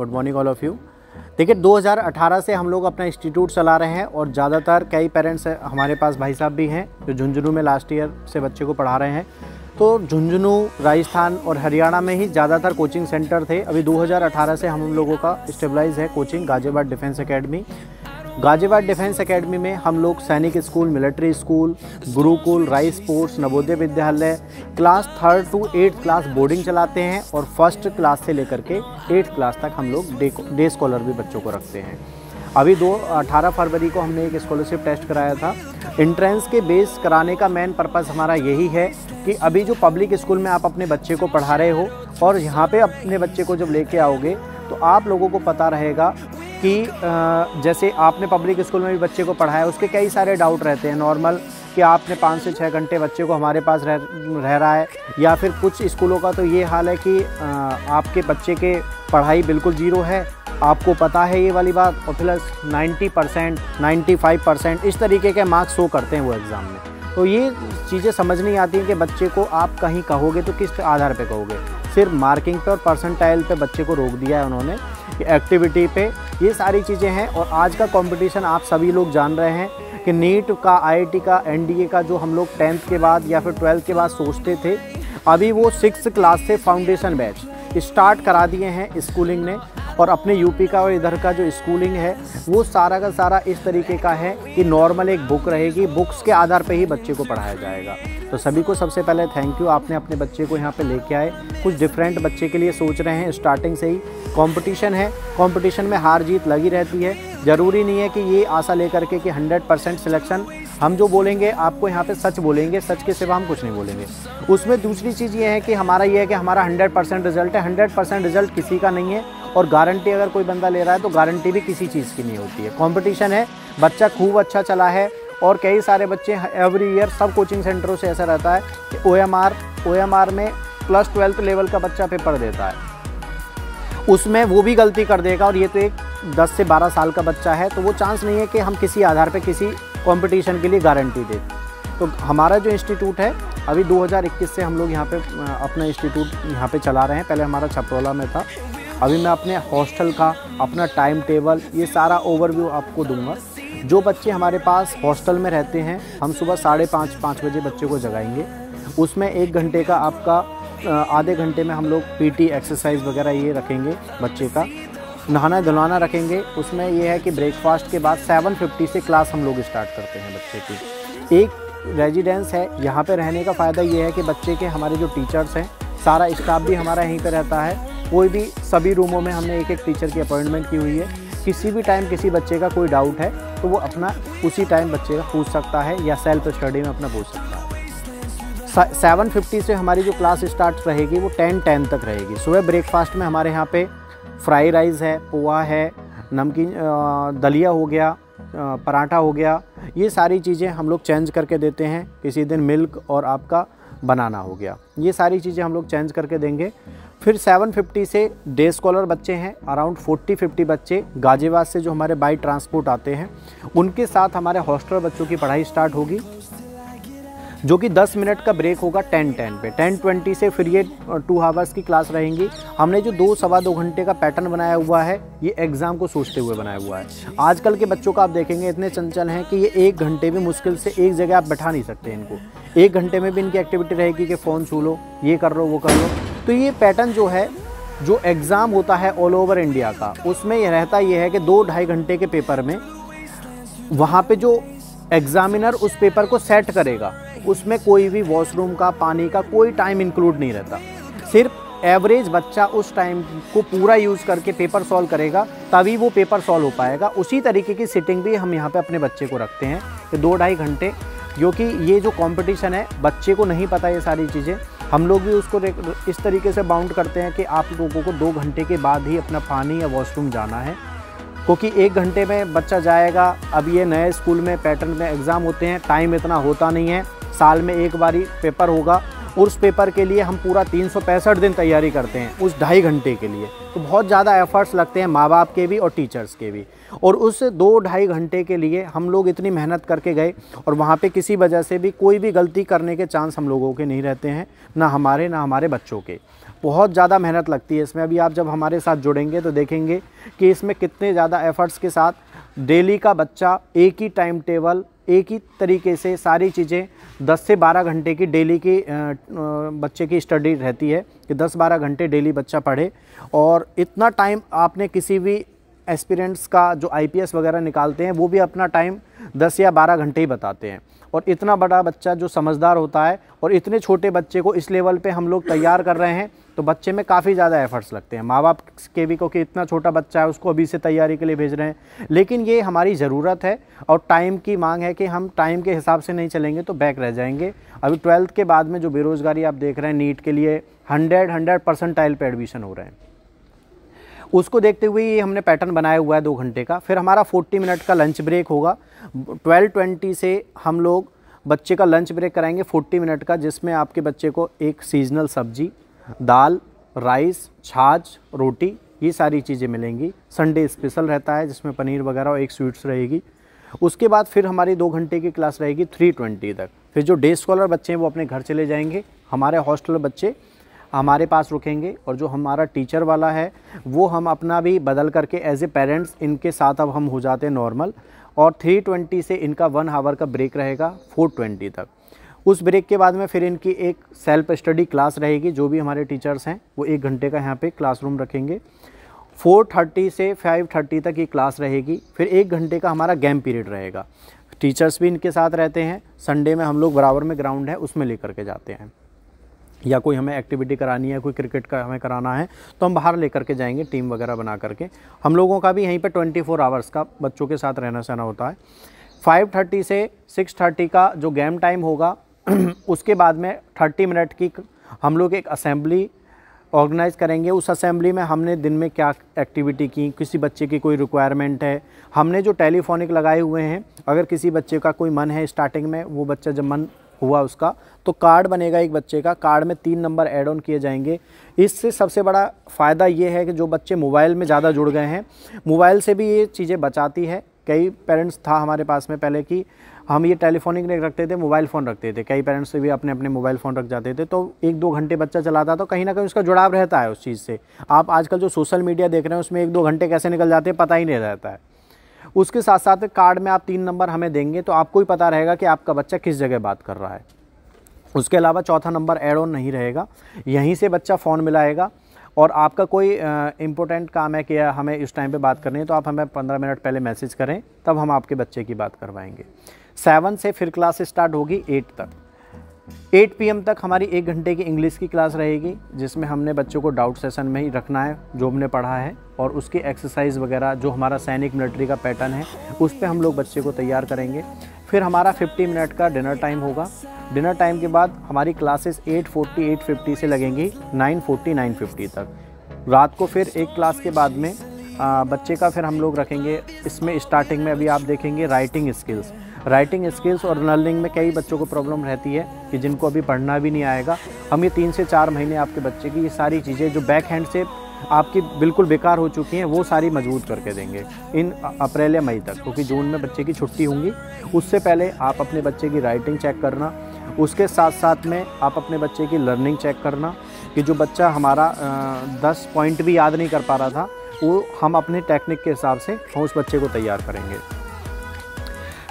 Good morning all of you. देखिए 2018 से हम लोग अपना इंस्टीट्यूट चला रहे हैं और ज़्यादातर कई पेरेंट्स हमारे पास भाई साहब भी हैं जो झुंझुनू में लास्ट ईयर से बच्चे को पढ़ा रहे हैं। तो झुंझुनू, राजस्थान और हरियाणा में ही ज़्यादातर कोचिंग सेंटर थे। अभी 2018 से हम लोगों का स्टेबलाइज है coaching Ghaziabad defence academy. Ghaziabad defence academy में हम लोग सैनिक school, military school, Gurukul, rice sports, Navodaya Vidyalaya, class 3rd to 8th class boarding चलाते हैं और 1st क्लास से लेकर के 8th क्लास तक हम लोग डे स्कॉलर भी बच्चों को रखते हैं। अभी 18 फरवरी को हमने एक स्कॉलरशिप टेस्ट कराया था। इंट्रेंस के बेस कराने का मेन पर्पस हमारा यही है कि अभी जो पब्लिक स्कूल में आप अपने बच्चे को पढ़ा रहे हो और यहाँ पे अपने बच्चे को जब लेके आओगे तो आप लोगों को पता रहेगा कि जैसे आपने पब्लिक स्कूल में भी बच्चे को पढ़ाया, उसके कई सारे डाउट रहते हैं नॉर्मल कि आपने 5 से 6 घंटे बच्चे को हमारे पास रह रहा है, या फिर कुछ स्कूलों का तो ये हाल है कि आपके बच्चे के पढ़ाई बिल्कुल ज़ीरो है, आपको पता है ये वाली बात, और प्लस 90%, 95% इस तरीके के मार्क्स शो करते हैं वो एग्ज़ाम में। तो ये चीज़ें समझ नहीं आती हैं कि बच्चे को आप कहीं कहोगे तो किस आधार पे कहोगे। सिर्फ मार्किंग पे और परसेंटाइल पे बच्चे को रोक दिया है उन्होंने, एक्टिविटी पे, ये सारी चीज़ें हैं। और आज का कंपटीशन आप सभी लोग जान रहे हैं कि नीट का, IIT का, NDA का जो हम लोग 10th के बाद या फिर 12th के बाद सोचते थे, अभी वो 6th क्लास से फाउंडेशन बैच स्टार्ट करा दिए हैं स्कूलिंग ने। और अपने यूपी का और इधर का जो स्कूलिंग है वो सारा का सारा इस तरीके का है कि नॉर्मल एक बुक रहेगी, बुक्स के आधार पे ही बच्चे को पढ़ाया जाएगा। तो सभी को सबसे पहले थैंक यू, आपने अपने बच्चे को यहाँ पे लेके आए। कुछ डिफरेंट बच्चे के लिए सोच रहे हैं। स्टार्टिंग से ही कंपटीशन है, कंपटीशन में हार जीत लगी रहती है। ज़रूरी नहीं है कि ये आशा लेकर के कि 100% सिलेक्शन, हम जो बोलेंगे आपको यहाँ पे सच बोलेंगे, सच के सिवा हम कुछ नहीं बोलेंगे। उसमें दूसरी चीज़ ये है कि हमारा ये है कि हमारा 100% रिजल्ट है। 100% रिजल्ट किसी का नहीं है और गारंटी अगर कोई बंदा ले रहा है तो गारंटी भी किसी चीज़ की नहीं होती है। कंपटीशन है, बच्चा खूब अच्छा चला है और कई सारे बच्चे एवरी ईयर सब कोचिंग सेंटरों से ऐसा रहता है कि OMR में प्लस 12th लेवल का बच्चा पेपर देता है, उसमें वो भी गलती कर देगा। और ये तो एक 10 से 12 साल का बच्चा है, तो वो चांस नहीं है कि हम किसी आधार पे किसी कंपटीशन के लिए गारंटी दें। तो हमारा जो इंस्टीट्यूट है अभी 2021 से हम लोग यहाँ पे अपना इंस्टीट्यूट यहाँ पे चला रहे हैं। पहले हमारा छपरोला में था। अभी मैं अपने हॉस्टल का, अपना टाइम टेबल, ये सारा ओवरव्यू आपको दूंगा। जो बच्चे हमारे पास हॉस्टल में रहते हैं, हम सुबह 5:30 बजे बच्चे को जगाएंगे। उसमें 1 घंटे का आपका आधे घंटे में हम लोग PT एक्सरसाइज वगैरह ये रखेंगे, बच्चे का नहाना धुलाना रखेंगे। उसमें ये है कि ब्रेकफास्ट के बाद 7:50 से क्लास हम लोग स्टार्ट करते हैं बच्चे की। एक रेजिडेंस है, यहाँ पे रहने का फ़ायदा ये है कि बच्चे के हमारे जो टीचर्स हैं, सारा स्टाफ भी हमारा यहीं पे रहता है। कोई भी सभी रूमों में हमने एक टीचर की अपॉइंटमेंट की हुई है। किसी भी टाइम किसी बच्चे का कोई डाउट है तो वो अपना उसी टाइम बच्चे का पूछ सकता है या सेल्फ स्टडी में अपना पूछ सकता है। 7:50 से हमारी जो क्लास स्टार्ट रहेगी वो 10:10 तक रहेगी। सुबह ब्रेकफास्ट में हमारे यहाँ पे फ्राई राइस है, पोहा है, नमकीन, दलिया हो गया, पराठा हो गया, ये सारी चीज़ें हम लोग चेंज करके देते हैं। किसी दिन मिल्क और आपका बनाना हो गया, ये सारी चीज़ें हम लोग चेंज करके देंगे। फिर 7:50 से डे स्कॉलर बच्चे हैं, अराउंड 40-50 बच्चे गाज़ियाबाद से जो हमारे बाई ट्रांसपोर्ट आते हैं, उनके साथ हमारे हॉस्टल बच्चों की पढ़ाई स्टार्ट होगी, जो कि 10 मिनट का ब्रेक होगा 10:10 पे। 10:20 से फिर ये 2 आवर्स की क्लास रहेंगी। हमने जो 2-2.25 घंटे का पैटर्न बनाया हुआ है, ये एग्ज़ाम को सोचते हुए बनाया हुआ है। आजकल के बच्चों का आप देखेंगे इतने चंचल हैं कि ये 1 घंटे भी मुश्किल से एक जगह आप बैठा नहीं सकते इनको। 1 घंटे में भी इनकी एक्टिविटी रहेगी कि फ़ोन छू लो, ये कर लो, वो कर लो। तो ये पैटर्न जो है, जो एग्ज़ाम होता है ऑल ओवर इंडिया का, उसमें यह रहता ये है कि 2-2.5 घंटे के पेपर में वहाँ पे जो एग्ज़ामिनर उस पेपर को सेट करेगा, उसमें कोई भी वॉशरूम का, पानी का कोई टाइम इंक्लूड नहीं रहता। सिर्फ एवरेज बच्चा उस टाइम को पूरा यूज़ करके पेपर सॉल्व करेगा, तभी वो पेपर सॉल्व हो पाएगा। उसी तरीके की सिटिंग भी हम यहाँ पे अपने बच्चे को रखते हैं कि 2-2.5 घंटे, क्योंकि ये जो कंपटीशन है बच्चे को नहीं पता ये सारी चीज़ें। हम लोग भी उसको इस तरीके से बाउंड करते हैं कि आप लोगों को 2 घंटे के बाद ही अपना पानी या वॉशरूम जाना है, क्योंकि 1 घंटे में बच्चा जाएगा। अब ये नए स्कूल में पैटर्न में एग्ज़ाम होते हैं, टाइम इतना होता नहीं है, साल में एक बारी पेपर होगा, उस पेपर के लिए हम पूरा 365 दिन तैयारी करते हैं उस 2.5 घंटे के लिए। तो बहुत ज़्यादा एफर्ट्स लगते हैं माँ बाप के भी और टीचर्स के भी। और उस 2-2.5 घंटे के लिए हम लोग इतनी मेहनत करके गए और वहाँ पे किसी वजह से भी कोई भी गलती करने के चांस हम लोगों के नहीं रहते हैं, ना हमारे बच्चों के। बहुत ज़्यादा मेहनत लगती है इसमें। अभी आप जब हमारे साथ जुड़ेंगे तो देखेंगे कि इसमें कितने ज़्यादा एफ़र्ट्स के साथ डेली का बच्चा एक ही टाइम टेबल, एक ही तरीके से सारी चीज़ें 10 से 12 घंटे की डेली की बच्चे की स्टडी रहती है कि 10-12 घंटे डेली बच्चा पढ़े। और इतना टाइम आपने किसी भी एस्पिरेंट्स का जो आईपीएस वगैरह निकालते हैं वो भी अपना टाइम 10 या 12 घंटे ही बताते हैं। और इतना बड़ा बच्चा जो समझदार होता है और इतने छोटे बच्चे को इस लेवल पे हम लोग तैयार कर रहे हैं तो बच्चे में काफ़ी ज़्यादा एफर्ट्स लगते हैं। माँ बाप के भी, क्योंकि इतना छोटा बच्चा है उसको अभी से तैयारी के लिए भेज रहे हैं, लेकिन ये हमारी ज़रूरत है और टाइम की मांग है कि हम टाइम के हिसाब से नहीं चलेंगे तो बैक रह जाएंगे। अभी 12th के बाद में जो बेरोज़गारी आप देख रहे हैं, नीट के लिए 100% पे एडमिशन हो रहे हैं, उसको देखते हुए ये हमने पैटर्न बनाया हुआ है 2 घंटे का। फिर हमारा 40 मिनट का लंच ब्रेक होगा। 12:20 से हम लोग बच्चे का लंच ब्रेक कराएंगे 40 मिनट का, जिसमें आपके बच्चे को एक सीजनल सब्जी, दाल, राइस, छाछ, रोटी, ये सारी चीज़ें मिलेंगी। संडे स्पेशल रहता है जिसमें पनीर वगैरह और एक स्वीट्स रहेगी। उसके बाद फिर हमारी 2 घंटे की क्लास रहेगी 3:20 तक। फिर जो डे स्कॉलर बच्चे हैं वो अपने घर चले जाएंगे, हमारे हॉस्टल बच्चे हमारे पास रुकेंगे। और जो हमारा टीचर वाला है वो हम अपना भी बदल करके एज ए पेरेंट्स इनके साथ अब हम हो जाते हैं नॉर्मल। और 3:20 से इनका 1 आवर का ब्रेक रहेगा 4:20 तक। उस ब्रेक के बाद में फिर इनकी एक सेल्फ स्टडी क्लास रहेगी। जो भी हमारे टीचर्स हैं वो 1 घंटे का यहाँ पे क्लासरूम रखेंगे। 4:30 से 5:30 तक ये क्लास रहेगी। फिर 1 घंटे का हमारा गेम पीरियड रहेगा। टीचर्स भी इनके साथ रहते हैं। संडे में हम लोग बराबर में ग्राउंड है उसमें लेकर के जाते हैं, या कोई हमें एक्टिविटी करानी है, कोई क्रिकेट का हमें कराना है तो हम बाहर लेकर के जाएंगे टीम वगैरह बना करके। हम लोगों का भी यहीं पे 24 आवर्स का बच्चों के साथ रहना सहना होता है। 5:30 से 6:30 का जो गेम टाइम होगा उसके बाद में 30 मिनट की हम लोग एक असेंबली ऑर्गेनाइज़ करेंगे। उस असेंबली में हमने दिन में क्या एक्टिविटी की, किसी बच्चे की कोई रिक्वायरमेंट है, हमने जो टेलीफोनिक लगाए हुए हैं, अगर किसी बच्चे का कोई मन है स्टार्टिंग में, वो बच्चा जब मन हुआ उसका तो कार्ड बनेगा एक बच्चे का, कार्ड में 3 नंबर ऐड ऑन किए जाएंगे। इससे सबसे बड़ा फ़ायदा ये है कि जो बच्चे मोबाइल में ज़्यादा जुड़ गए हैं, मोबाइल से भी ये चीज़ें बचाती है। कई पेरेंट्स था हमारे पास में पहले कि हम ये टेलीफोनिक नहीं रखते थे, मोबाइल फ़ोन रखते थे। कई पेरेंट्स से भी अपने अपने मोबाइल फ़ोन रख जाते थे, तो 1-2 घंटे बच्चा चलाता तो कहीं ना कहीं उसका जुड़ाव रहता है उस चीज़ से। आप आजकल जो सोशल मीडिया देख रहे हैं उसमें 1-2 घंटे कैसे निकल जाते हैं पता ही नहीं रहता है। उसके साथ साथ कार्ड में आप 3 नंबर हमें देंगे तो आपको ही पता रहेगा कि आपका बच्चा किस जगह बात कर रहा है। उसके अलावा चौथा नंबर ऐड ऑन नहीं रहेगा, यहीं से बच्चा फ़ोन मिलाएगा। और आपका कोई इम्पोर्टेंट काम है कि हमें इस टाइम पे बात करनी है तो आप हमें 15 मिनट पहले मैसेज करें, तब हम आपके बच्चे की बात करवाएंगे। 7 से फिर क्लास स्टार्ट होगी 8 तक। 8 PM तक हमारी 1 घंटे की इंग्लिश की क्लास रहेगी, जिसमें हमने बच्चों को डाउट सेशन में ही रखना है जो हमने पढ़ा है, और उसकी एक्सरसाइज वगैरह जो हमारा सैनिक मिलिट्री का पैटर्न है उस पर हम लोग बच्चे को तैयार करेंगे। फिर हमारा 50 मिनट का डिनर टाइम होगा। डिनर टाइम के बाद हमारी क्लासेस 8:40 से लगेंगी 9:50 तक। रात को फिर एक क्लास के बाद में बच्चे का फिर हम लोग रखेंगे, इसमें स्टार्टिंग में अभी आप देखेंगे राइटिंग स्किल्स और लर्निंग में कई बच्चों को प्रॉब्लम रहती है कि जिनको अभी पढ़ना भी नहीं आएगा। हम ये 3 से 4 महीने आपके बच्चे की ये सारी चीज़ें जो बैक हैंड से आपकी बिल्कुल बेकार हो चुकी हैं वो सारी मजबूत करके देंगे इन अप्रैल या मई तक, क्योंकि जून में बच्चे की छुट्टी होंगी। उससे पहले आप अपने बच्चे की राइटिंग चेक करना, उसके साथ साथ में आप अपने बच्चे की लर्निंग चेक करना कि जो बच्चा हमारा 10 पॉइंट भी याद नहीं कर पा रहा था वो हम अपने टेक्निक के हिसाब से हम उस बच्चे को तैयार करेंगे।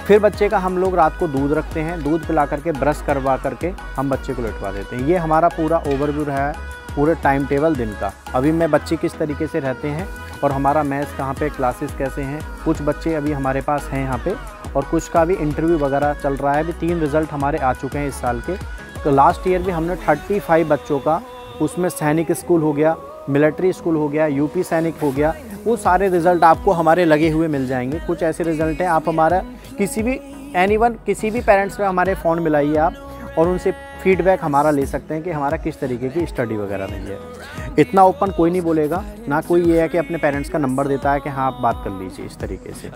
फिर बच्चे का हम लोग रात को दूध रखते हैं, दूध पिला करके ब्रश करवा करके हम बच्चे को लेटवा देते हैं। ये हमारा पूरा ओवरव्यू रहा है पूरे टाइम टेबल दिन का। अभी मैं बच्चे किस तरीके से रहते हैं और हमारा मैथ्स कहाँ पे, क्लासेस कैसे हैं। कुछ बच्चे अभी हमारे पास हैं यहाँ पे और कुछ का भी इंटरव्यू वगैरह चल रहा है। अभी 3 रिज़ल्ट हमारे आ चुके हैं इस साल के। तो लास्ट ईयर भी हमने 35 बच्चों का, उसमें सैनिक स्कूल हो गया, मिलिट्री स्कूल हो गया, यूपी सैनिक हो गया, वो सारे रिज़ल्ट आपको हमारे लगे हुए मिल जाएंगे। कुछ ऐसे रिज़ल्ट हैं, आप हमारा किसी भी पेरेंट्स में हमारे फ़ोन मिलाइए आप और उनसे फीडबैक हमारा ले सकते हैं कि हमारा किस तरीके की स्टडी वगैरह नहीं है। इतना ओपन कोई नहीं बोलेगा, ना कोई ये है कि अपने पेरेंट्स का नंबर देता है कि हाँ आप बात कर लीजिए इस तरीके से।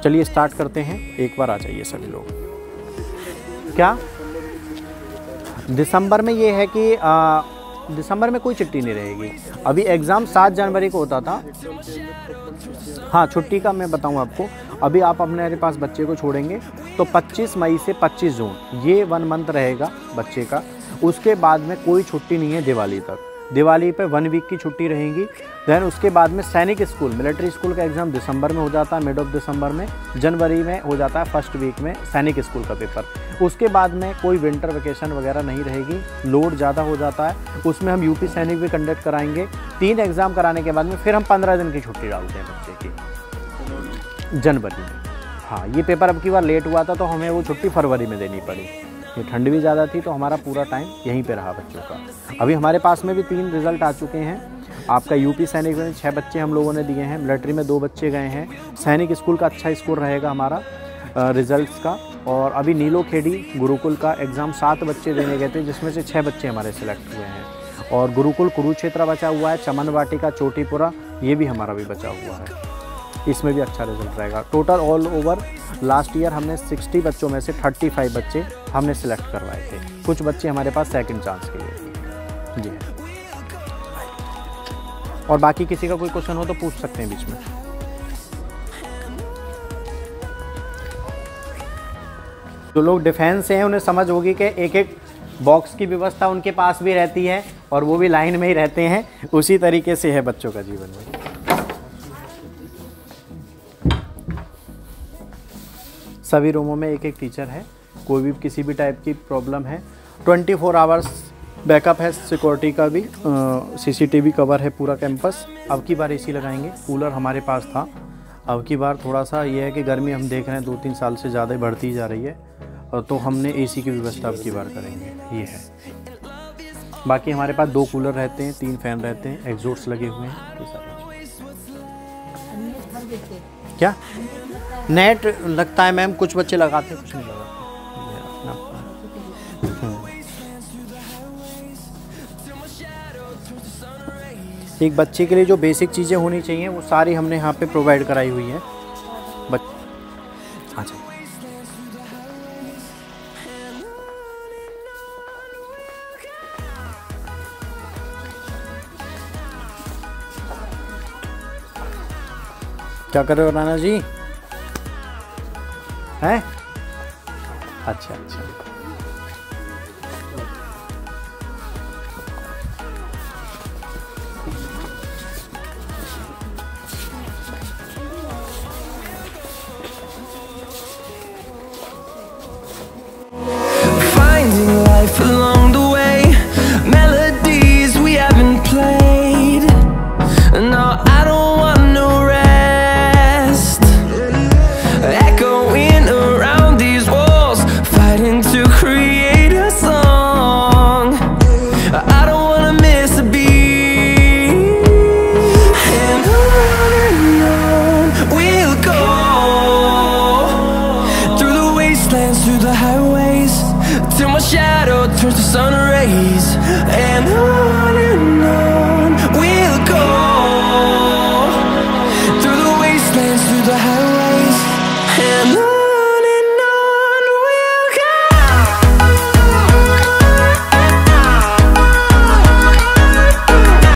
चलिए स्टार्ट करते हैं, एक बार आ जाइए सभी लोग। क्या दिसंबर में ये है कि दिसंबर में कोई छुट्टी नहीं रहेगी। अभी एग्ज़ाम 7 जनवरी को होता था। हाँ, छुट्टी का मैं बताऊँ आपको, अभी आप अपने पास बच्चे को छोड़ेंगे तो 25 मई से 25 जून ये 1 मंथ रहेगा बच्चे का। उसके बाद में कोई छुट्टी नहीं है दिवाली तक। दिवाली पे 1 वीक की छुट्टी रहेगी। देन उसके बाद में सैनिक स्कूल, मिलिट्री स्कूल का एग्ज़ाम दिसंबर में हो जाता है, मिड ऑफ दिसंबर में। जनवरी में हो जाता है फर्स्ट वीक में सैनिक स्कूल का पेपर। उसके बाद में कोई विंटर वेकेशन वगैरह नहीं रहेगी, लोड ज़्यादा हो जाता है। उसमें हम यूपी सैनिक भी कंडक्ट कराएंगे। 3 एग्ज़ाम कराने के बाद में फिर हम 15 दिन की छुट्टी डालते हैं बच्चे की जनवरी में। हाँ, ये पेपर अब की बार लेट हुआ था तो हमें वो छुट्टी फरवरी में देनी पड़ी। ये ठंड भी ज़्यादा थी तो हमारा पूरा टाइम यहीं पे रहा बच्चों का। अभी हमारे पास में भी 3 रिज़ल्ट आ चुके हैं। आपका यूपी सैनिक में 6 बच्चे हम लोगों ने दिए हैं, मिलिट्री में 2 बच्चे गए हैं। सैनिक स्कूल का अच्छा स्कोर रहेगा हमारा रिज़ल्ट्स का। और अभी नीलो खेड़ी गुरुकुल का एग्ज़ाम 7 बच्चे देने गए थे, जिसमें से 6 बच्चे हमारे सिलेक्ट हुए हैं। और गुरुकुल कुरुक्षेत्र बचा हुआ है, चमन वाटिका चोटीपुरा ये भी हमारा भी बचा हुआ है, इसमें भी अच्छा रिजल्ट रहेगा। Total all over last year हमने 60 बच्चों में से 35 बच्चे हमने सिलेक्ट करवाए थे। कुछ बच्चे हमारे पास सेकंड चांस के लिए थे जी। और बाकी किसी का कोई क्वेश्चन हो तो पूछ सकते हैं बीच में। जो लोग डिफेंस से हैं उन्हें समझ होगी कि एक बॉक्स की व्यवस्था उनके पास भी रहती है और वो भी लाइन में ही रहते हैं, उसी तरीके से है बच्चों का जीवन में। सभी रूमों में एक टीचर है, कोई भी किसी भी टाइप की प्रॉब्लम है 24 आवर्स बैकअप है, सिक्योरिटी का भी CCTV कवर है पूरा कैंपस। अब की बार AC लगाएंगे, कूलर हमारे पास था। अब की बार थोड़ा सा ये है कि गर्मी हम देख रहे हैं 2-3 साल से ज़्यादा बढ़ती जा रही है, तो हमने AC की व्यवस्था अब की बार करेंगे, ये है। बाकी हमारे पास 2 कूलर रहते हैं, 3 फैन रहते हैं, एग्जॉस्ट लगे हुए हैं, ये सारी क्या नेट लगता है मैम, कुछ बच्चे लगाते हैं कुछ नहीं लगाते। एक बच्चे के लिए जो बेसिक चीज़ें होनी चाहिए वो सारी हमने यहाँ पे प्रोवाइड कराई हुई है। अच्छा, क्या कर रहे हो राना जी? हैं? अच्छा अच्छा। Finding life along the way, melodies we haven't played. No, I don't want no rest. Echoing around these walls, fighting to create a song. I don't wanna miss a beat. And on we'll go, through the wastelands, through the highways, till my shadow turns to sun rays. And on